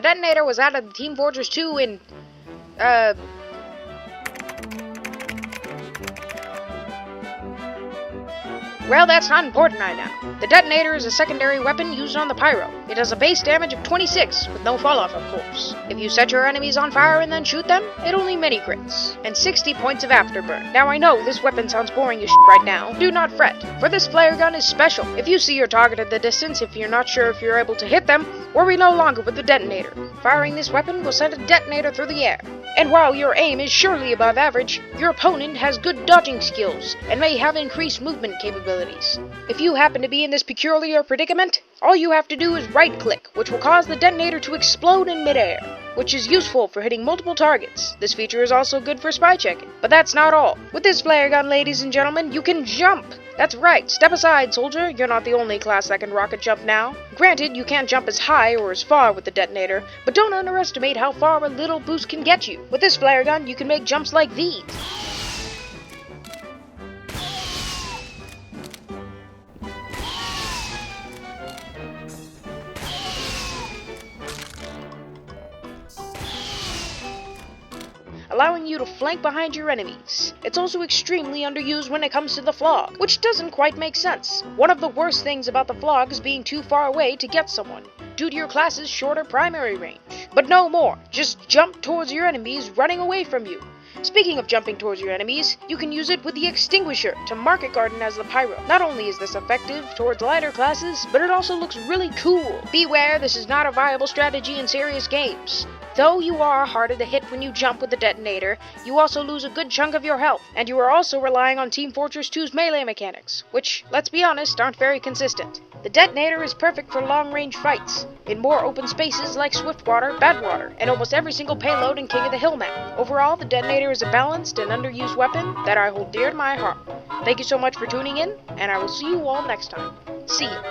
the detonator was added to Team Fortress 2 in, well, that's not important right now. The detonator is a secondary weapon used on the Pyro. It has a base damage of 26, with no falloff, of course. If you set your enemies on fire and then shoot them, it only mini-crits. And 60 points of afterburn. Now I know this weapon sounds boring as shit right now. Do not fret, for this flare gun is special. If you see your target at the distance, if you're not sure if you're able to hit them, worry no longer with the detonator. Firing this weapon will send a detonator through the air. And while your aim is surely above average, your opponent has good dodging skills and may have increased movement capabilities. If you happen to be in this peculiar predicament, all you have to do is right-click, which will cause the detonator to explode in midair, which is useful for hitting multiple targets. This feature is also good for spy checking. But that's not all. With this flare gun, ladies and gentlemen, you can jump! That's right, step aside, soldier. You're not the only class that can rocket jump now. Granted, you can't jump as high or as far with the detonator, but don't underestimate how far a little boost can get you. With this flare gun, you can make jumps like these. Allowing you to flank behind your enemies. It's also extremely underused when it comes to the flog, which doesn't quite make sense. One of the worst things about the flog is being too far away to get someone, due to your class's shorter primary range. But no more, just jump towards your enemies running away from you. Speaking of jumping towards your enemies, you can use it with the extinguisher to market garden as the Pyro. Not only is this effective towards lighter classes, but it also looks really cool. Beware, this is not a viable strategy in serious games. Though you are harder to hit when you jump with the detonator, you also lose a good chunk of your health, and you are also relying on Team Fortress 2's melee mechanics, which, let's be honest, aren't very consistent. The detonator is perfect for long-range fights, in more open spaces like Swiftwater, Badwater, and almost every single payload in King of the Hill map. Overall, the detonator is a balanced and underused weapon that I hold dear to my heart. Thank you so much for tuning in, and I will see you all next time. See ya.